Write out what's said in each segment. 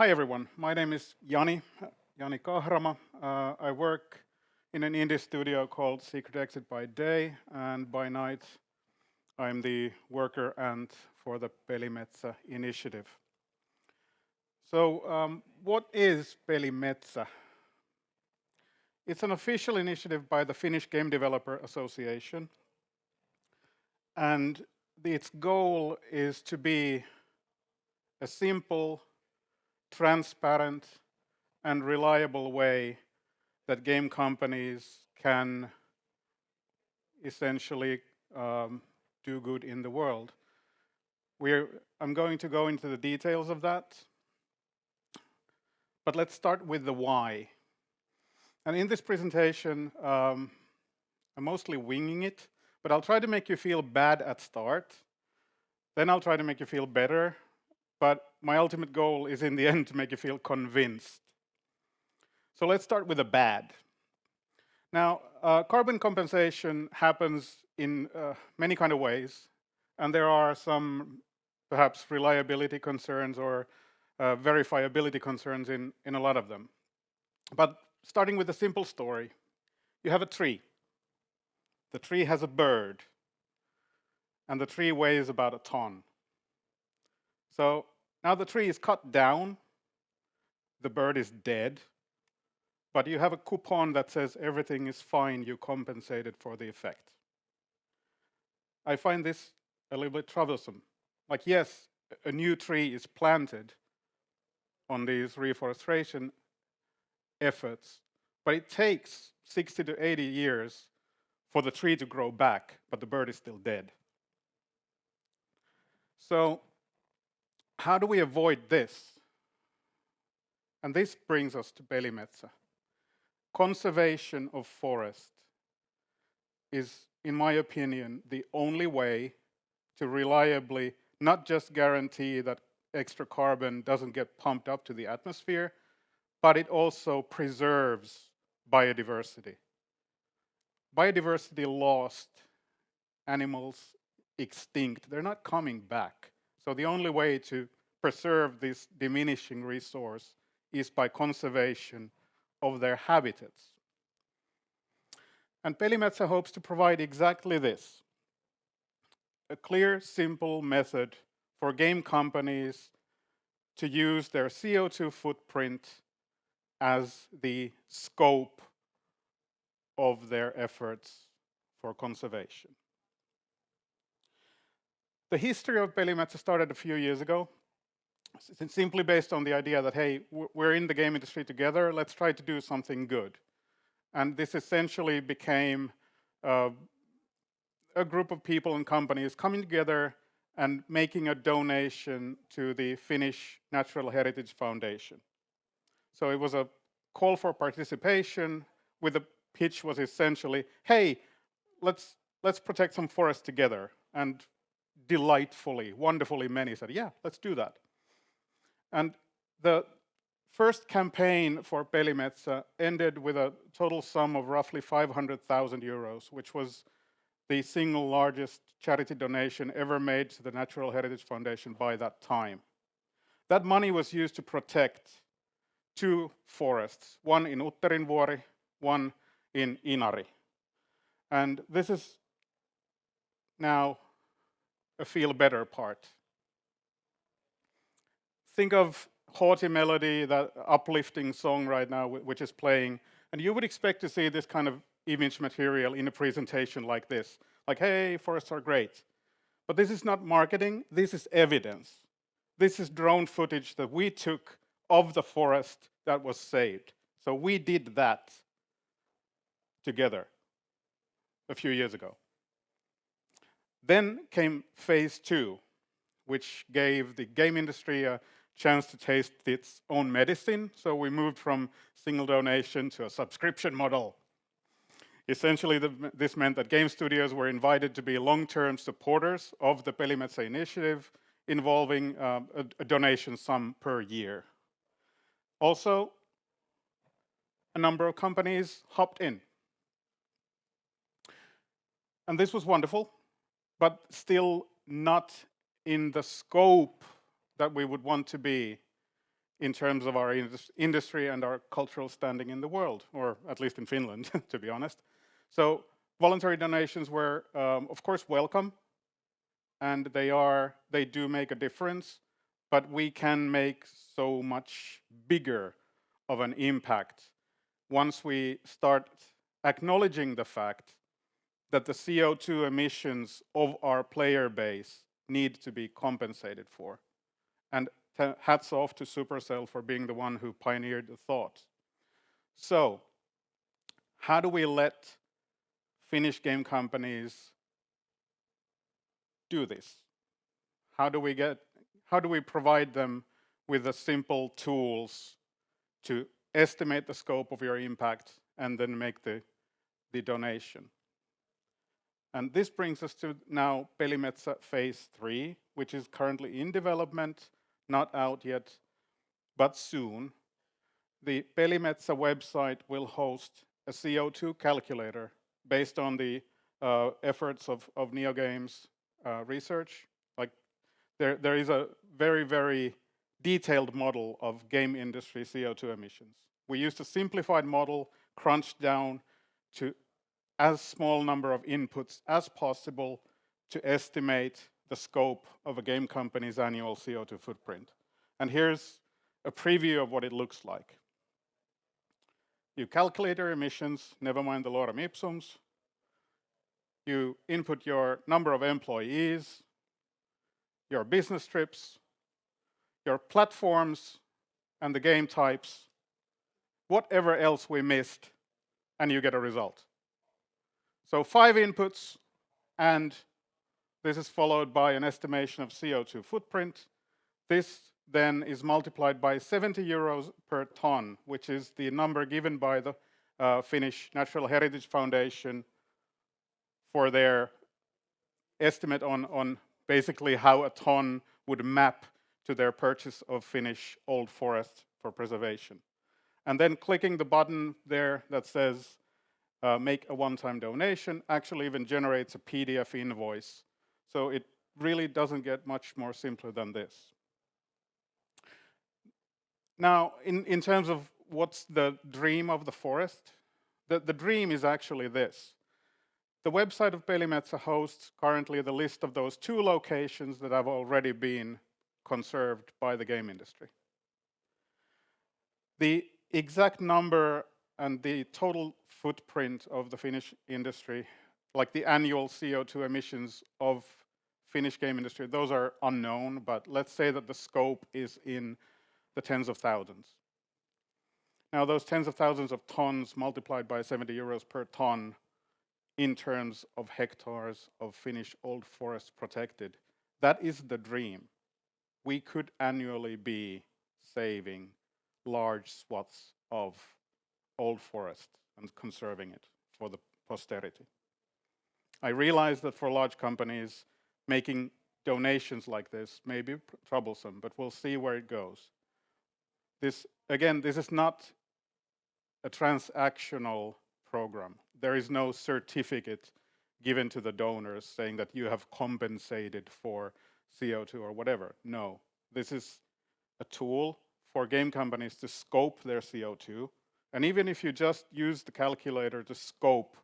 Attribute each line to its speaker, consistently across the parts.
Speaker 1: Hi everyone, my name is Jani Kahrama. I work in an indie studio called Secret Exit by day, and by night I'm the worker ant for the Pelimetsä initiative. So, what is Pelimetsä? It's an official initiative by the Finnish Game Developers Association, and its goal is to be a simple, transparent, and reliable way that game companies can essentially do good in the world. I'm going to go into the details of that, but let's start with the why. And in this presentation, I'm mostly winging it, but I'll try to make you feel bad at start. Then I'll try to make you feel better, but my ultimate goal is in the end to make you feel convinced. So let's start with the bad. Now, carbon compensation happens in many kind of ways, and there are some perhaps reliability concerns or verifiability concerns in a lot of them. But starting with a simple story, you have a tree. The tree has a bird, and the tree weighs about a ton. So now the tree is cut down, the bird is dead, but you have a coupon that says everything is fine, you compensated for the effect. I find this a little bit troublesome. Like, yes, a new tree is planted on these reforestation efforts, but it takes 60 to 80 years for the tree to grow back, but the bird is still dead. So how do we avoid this? And this brings us to Pelimetsä. Conservation of forest is, in my opinion, the only way to reliably not just guarantee that extra carbon doesn't get pumped up to the atmosphere, but it also preserves biodiversity. Biodiversity lost, animals extinct, they're not coming back. So the only way to preserve this diminishing resource is by conservation of their habitats. And Pelimetsä hopes to provide exactly this: a clear, simple method for game companies to use their CO2 footprint as the scope of their efforts for conservation. The history of Pelimetsä started a few years ago, simply based on the idea that, hey, we're in the game industry together, let's try to do something good. And this essentially became a group of people and companies coming together and making a donation to the Finnish Natural Heritage Foundation. So it was a call for participation, with the pitch was essentially, hey, let's protect some forest together. And delightfully, wonderfully many said, yeah, let's do that. And the first campaign for Pelimetsä ended with a total sum of roughly 500,000 euros, which was the single largest charity donation ever made to the Natural Heritage Foundation by that time. That money was used to protect two forests, one in Utterinvuori, one in Inari. And this is now a feel better part. Think of haughty melody, that uplifting song right now which is playing, and you would expect to see this kind of image material in a presentation like this. Like, hey, forests are great. But this is not marketing, this is evidence. This is drone footage that we took of the forest that was saved. So we did that together a few years ago. Then came phase 2, which gave the game industry a chance to taste its own medicine. So we moved from single donation to a subscription model. Essentially, this meant that game studios were invited to be long-term supporters of the Pelimetsä initiative, involving a donation sum per year. Also, a number of companies hopped in. And this was wonderful, but still not in the scope that we would want to be in terms of our industry and our cultural standing in the world, or at least in Finland, to be honest. So voluntary donations were, of course, welcome, and they do make a difference, but we can make so much bigger of an impact once we start acknowledging the fact that the CO2 emissions of our player base need to be compensated for. And hats off to Supercell for being the one who pioneered the thought. So, how do we let Finnish game companies do this? How do we provide them with the simple tools to estimate the scope of your impact and then make the donation? And this brings us to now Pelimetsä Phase 3, which is currently in development, not out yet, but soon. The Pelimetsä website will host a CO2 calculator based on the efforts of NeoGames research. Like there is a very, very detailed model of game industry CO2 emissions. We used a simplified model crunched down to as small number of inputs as possible to estimate the scope of a game company's annual CO2 footprint. And here's a preview of what it looks like. You calculate your emissions, never mind the lorem ipsums. You input your number of employees, your business trips, your platforms, and the game types, whatever else we missed, and you get a result. So 5 inputs, and this is followed by an estimation of CO2 footprint. This then is multiplied by 70 euros per ton, which is the number given by the Finnish Natural Heritage Foundation for their estimate on basically how a ton would map to their purchase of Finnish old forest for preservation. And then clicking the button there that says make a one-time donation actually even generates a PDF invoice. So it really doesn't get much more simpler than this. Now, in terms of what's the dream of the forest, the dream is actually this. The website of Pelimetsä hosts currently the list of those 2 locations that have already been conserved by the game industry. The exact number and the total footprint of the Finnish industry, like the annual CO2 emissions of Finnish game industry, those are unknown, but let's say that the scope is in the tens of thousands. Now, those tens of thousands of tons multiplied by 70 euros per ton in terms of hectares of Finnish old forest protected, that is the dream. We could annually be saving large swaths of old forest and conserving it for the posterity. I realize that for large companies, making donations like this may be troublesome, but we'll see where it goes. This is not a transactional program. There is no certificate given to the donors saying that you have compensated for CO2 or whatever. No, this is a tool for game companies to scope their CO2. And even if you just use the calculator to scope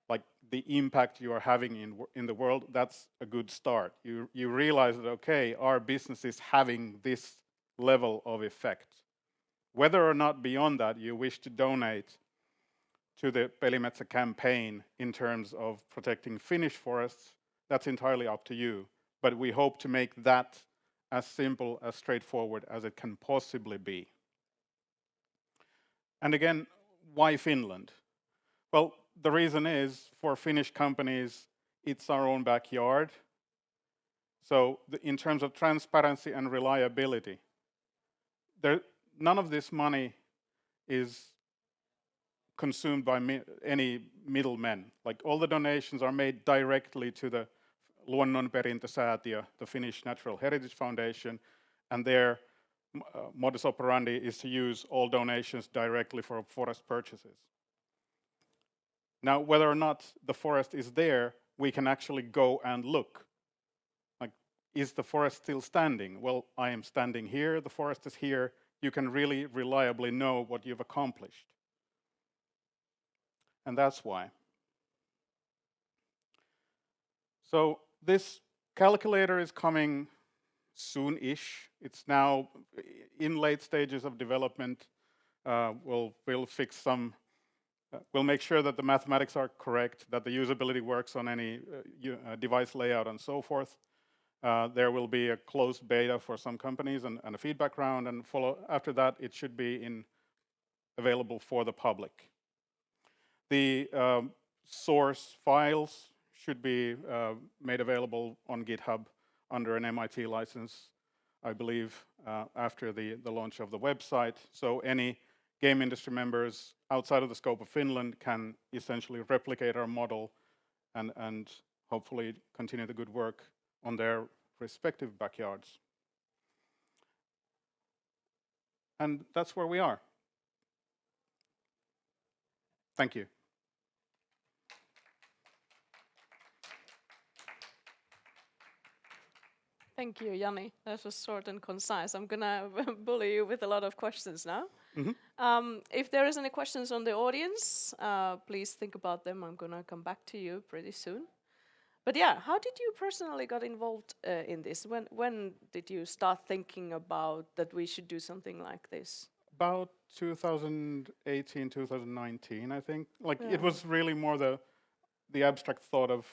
Speaker 1: like the impact you are having in the world, that's a good start. You realize that, okay, our business is having this level of effect. Whether or not beyond that you wish to donate to the Pelimetsä campaign in terms of protecting Finnish forests, that's entirely up to you. But we hope to make that as simple, as straightforward as it can possibly be. And again, why Finland? Well, the reason is, for Finnish companies, it's our own backyard. So in terms of transparency and reliability, none of this money is consumed by any middlemen. Like, all the donations are made directly to the Luonnonperintösäätiö, the Finnish Natural Heritage Foundation, and their modus operandi is to use all donations directly for forest purchases. Now, whether or not the forest is there, we can actually go and look. Like, is the forest still standing? Well, I am standing here, the forest is here. you can really reliably know what you've accomplished. And that's why. So this calculator is coming soon-ish. It's now in late stages of development. We'll fix some. We'll make sure that the mathematics are correct, that the usability works on any device layout and so forth. There will be a closed beta for some companies and a feedback round, and after that it should be available for the public. The source files should be made available on GitHub under an MIT license, I believe, after the launch of the website. So any game industry members outside of the scope of Finland can essentially replicate our model and hopefully continue the good work on their respective backyards. And that's where we are. Thank you.
Speaker 2: Thank you, Jani. That was short and concise. I'm gonna bully you with a lot of questions now. If there is any questions on the audience, please think about them. I'm gonna come back to you pretty soon. But yeah, how did you personally got involved in this? When did you start thinking about that we should do something like this?
Speaker 1: About 2018, 2019, I think. It was really more the abstract thought of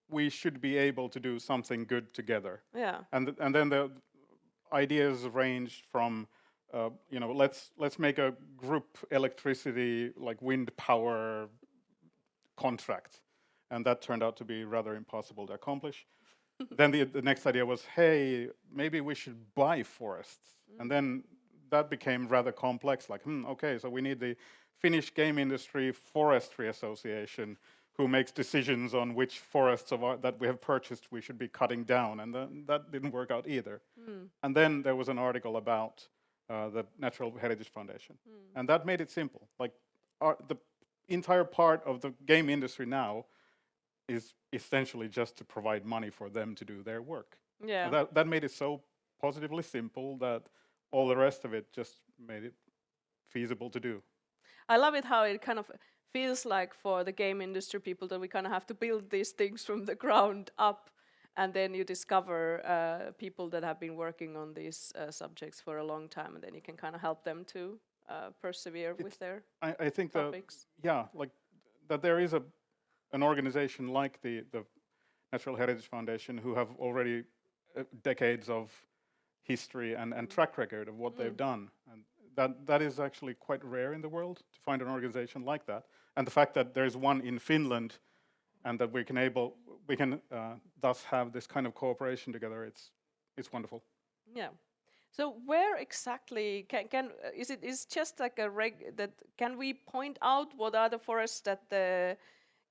Speaker 1: we should be able to do something good together.
Speaker 2: Yeah.
Speaker 1: And then the ideas ranged from let's make a group electricity, like wind power contract. And that turned out to be rather impossible to accomplish. Then the next idea was, hey, maybe we should buy forests. And then that became rather complex, like, okay, so we need the Finnish Game Industry Forestry Association who makes decisions on which forests that we have purchased we should be cutting down. And that didn't work out either. And then there was an article about the Natural Heritage Foundation. And that made it simple. Like the entire part of the game industry now is essentially just to provide money for them to do their work.
Speaker 2: Yeah.
Speaker 1: That made it so positively simple that all the rest of it just made it feasible to do.
Speaker 2: I love it how it kind of feels like for the game industry people that we kind of have to build these things from the ground up, and then you discover people that have been working on these subjects for a long time, and then you can kind of help them to persevere with their
Speaker 1: I think
Speaker 2: topics.
Speaker 1: That there is an organization like the Natural Heritage Foundation who have already decades of history and track record of what they've done, and that is actually quite rare in the world to find an organization like that. And the fact that there is one in Finland, and that we can thus have this kind of cooperation together, it's wonderful.
Speaker 2: Yeah. So where exactly is it just like can we point out what are the forests that the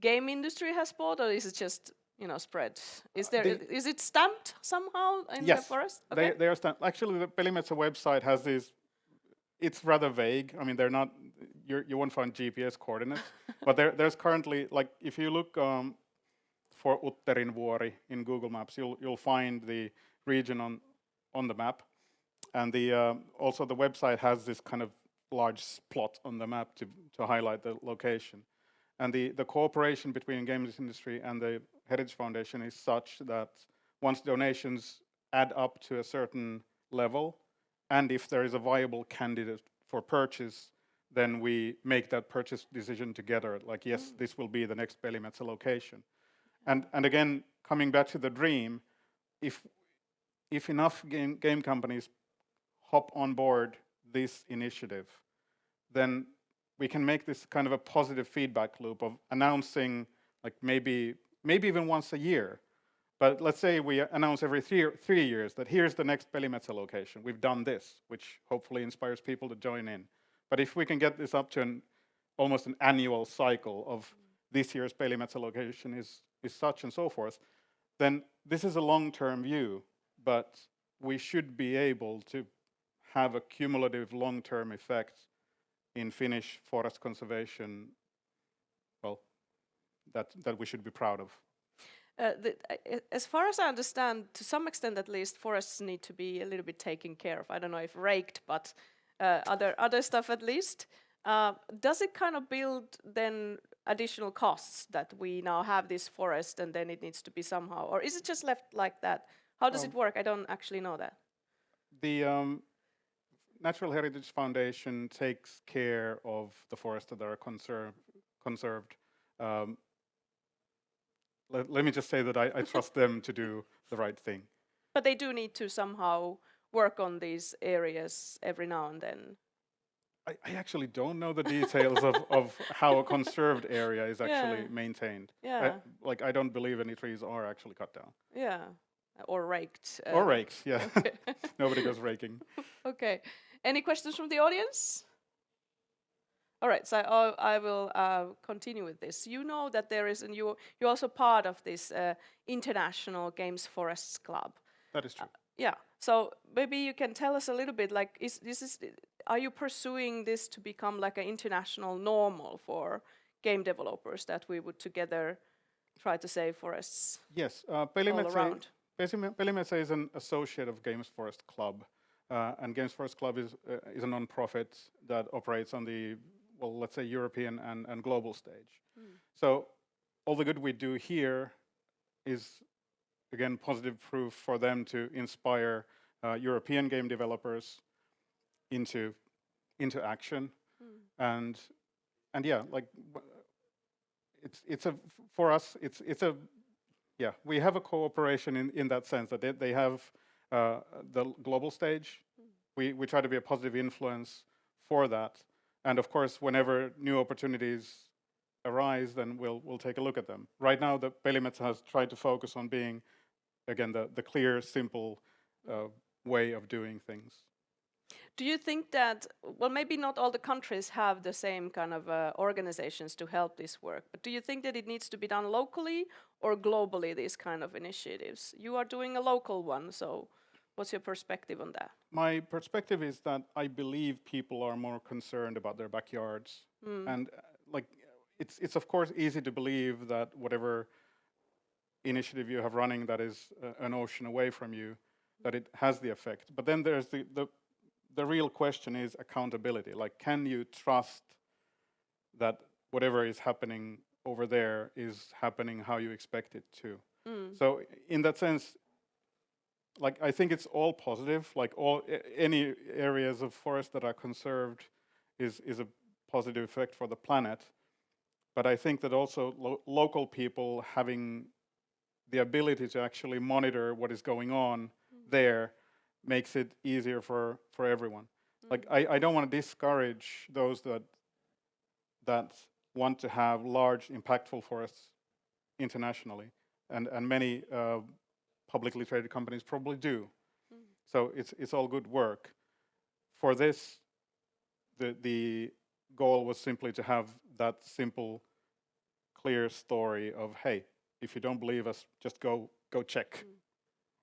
Speaker 2: game industry has bought, or is it just spread? Is it stamped somehow in the forest?
Speaker 1: Okay. They are stamped. Actually, the Pelimetsä website has these. It's rather vague. I mean, they're not. You won't find GPS coordinates, but there's currently, like, if you look for Utterinvuori in Google Maps, you'll find the region on the map, and also the website has this kind of large plot on the map to highlight the location. And the cooperation between the games industry and the Heritage Foundation is such that once donations add up to a certain level, and if there is a viable candidate for purchase, then we make that purchase decision together. Like, yes, this will be the next Pelimetsä location. And again, coming back to the dream, if enough game companies hop on board this initiative, then we can make this kind of a positive feedback loop of announcing, like maybe even once a year. But let's say we announce every 3 years that here's the next Pelimetsä location. We've done this, which hopefully inspires people to join in. But if we can get this up to almost an annual cycle of this year's Pelimetsä location is such and so forth, then this is a long-term view, but we should be able to have a cumulative long-term effect in Finnish forest conservation, well, that we should be proud of.
Speaker 2: As far as I understand, to some extent at least, forests need to be a little bit taken care of. I don't know if raked, but other stuff at least. Does it kind of build then additional costs that we now have this forest and then it needs to be somehow, or is it just left like that? How does it work? I don't actually know that.
Speaker 1: The Natural Heritage Foundation takes care of the forests that are conserved. Let me just say that I trust them to do the right thing.
Speaker 2: But they do need to somehow work on these areas every now and then.
Speaker 1: I actually don't know the details of how a conserved area is actually maintained.
Speaker 2: Yeah.
Speaker 1: I don't believe any trees are actually cut down.
Speaker 2: Yeah. Or raked.
Speaker 1: Or raked, yeah.
Speaker 2: Okay.
Speaker 1: Nobody goes raking.
Speaker 2: Okay. Any questions from the audience? All right, so I will continue with this. You know that there is, and you're also part of this International Games Forests Club.
Speaker 1: That is true.
Speaker 2: Yeah, so maybe you can tell us a little bit, like, are you pursuing this to become like an international normal for game developers, that we would together try to save forests?
Speaker 1: Yes,
Speaker 2: all around?
Speaker 1: Pelimetsä is an associate of Games Forest Club, and Games Forest Club is a non-profit that operates on the, well, let's say European and global stage. So all the good we do here is, again, positive proof for them to inspire European game developers into action, and yeah, like it's a, for us it's a, yeah, we have a cooperation in that sense that they have the global stage. We try to be a positive influence for that, and of course, whenever new opportunities arise, then we'll take a look at them. Right now, the Pelimetsä has tried to focus on being, again, the clear, simple way of doing things.
Speaker 2: Do you think that, well, maybe not all the countries have the same kind of organizations to help this work, but do you think that it needs to be done locally or globally, these kind of initiatives? You are doing a local one, so what's your perspective on that?
Speaker 1: My perspective is that I believe people are more concerned about their backyards. And like, it's of course easy to believe that whatever initiative you have running that is an ocean away from you, that it has the effect. But then there's the real question is accountability. Like, can you trust that whatever is happening over there is happening how you expect it to? So in that sense, like, I think it's all positive. Like, any areas of forest that are conserved is a positive effect for the planet. But I think that also local people having the ability to actually monitor what is going on there makes it easier for everyone. Like, I don't want to discourage those that want to have large, impactful forests internationally, and many publicly traded companies probably do. So it's all good work. For this, the goal was simply to have that simple, clear story of, hey, if you don't believe us, just go check.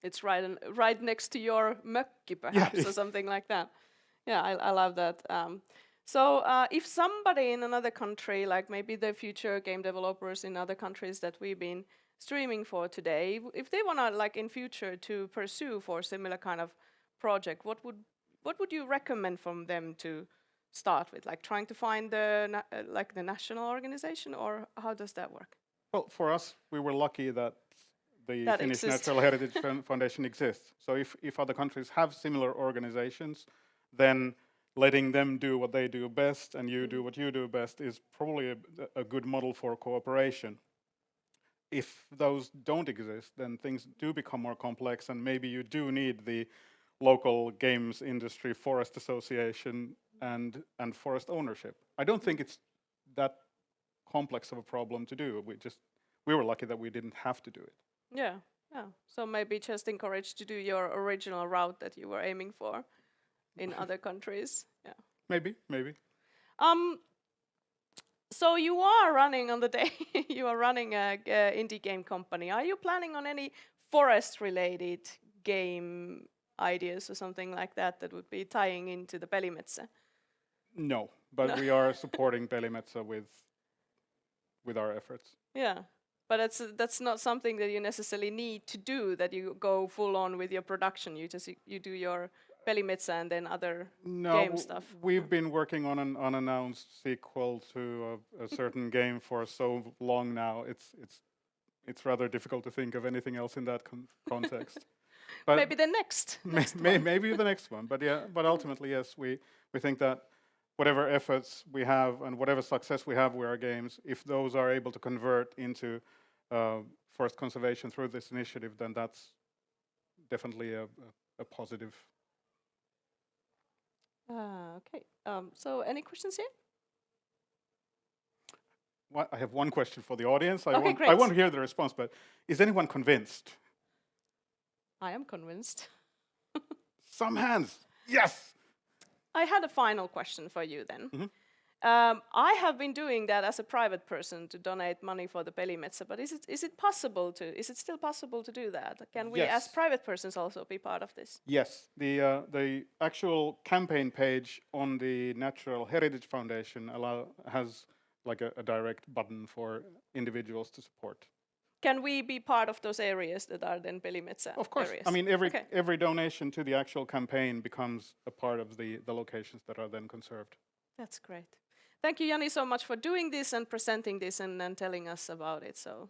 Speaker 2: It's right next to your mökki, perhaps, or something like that. Yeah, I love that. So if somebody in another country, like maybe the future game developers in other countries that we've been streaming for today, if they want to, like, in future to pursue for similar kind of project, what would you recommend from them to start with? Like, trying to find the national organization, or how does that work?
Speaker 1: Well, for us, we were lucky that the
Speaker 2: That
Speaker 1: Finnish
Speaker 2: exists.
Speaker 1: Natural Heritage Foundation exists. So if other countries have similar organizations, then letting them do what they do best and you do what you do best is probably a good model for cooperation. If those don't exist, then things do become more complex, and maybe you do need the local games industry forest association and forest ownership. I don't think it's that complex of a problem to do. We were lucky that we didn't have to do it.
Speaker 2: Yeah. So maybe just encourage to do your original route that you were aiming for in other countries. Yeah.
Speaker 1: Maybe.
Speaker 2: So you are running on the day, you are running a indie game company. Are you planning on any forest-related game ideas or something like that would be tying into the Pelimetsä?
Speaker 1: No, but we are supporting Pelimetsä with our efforts.
Speaker 2: Yeah, but that's not something that you necessarily need to do, that you go full on with your production. You do your Pelimetsä and then other
Speaker 1: No,
Speaker 2: game stuff?
Speaker 1: we've been working on an unannounced sequel to a certain game for so long now. It's rather difficult to think of anything else in that context. But
Speaker 2: Maybe the next.
Speaker 1: maybe the next one. But yeah, but ultimately, yes, we think that whatever efforts we have and whatever success we have with our games, if those are able to convert into forest conservation through this initiative, then that's definitely a positive.
Speaker 2: Okay. So any questions here?
Speaker 1: I have one question for the audience.
Speaker 2: Okay,
Speaker 1: I
Speaker 2: great.
Speaker 1: want to hear the response, but is anyone convinced?
Speaker 2: I am convinced.
Speaker 1: Some hands. Yes.
Speaker 2: I had a final question for you then. I have been doing that as a private person to donate money for the Pelimetsä, but is it still possible to do that? Can we, as
Speaker 1: Yes.
Speaker 2: private persons, also be part of this?
Speaker 1: Yes, the actual campaign page on the Natural Heritage Foundation has like a direct button for individuals to support.
Speaker 2: Can we be part of those areas that are then Pelimetsä
Speaker 1: Of course.
Speaker 2: areas?
Speaker 1: I mean,
Speaker 2: Okay.
Speaker 1: every donation to the actual campaign becomes a part of the locations that are then conserved.
Speaker 2: That's great. Thank you, Jani, so much for doing this and presenting this and telling us about it. So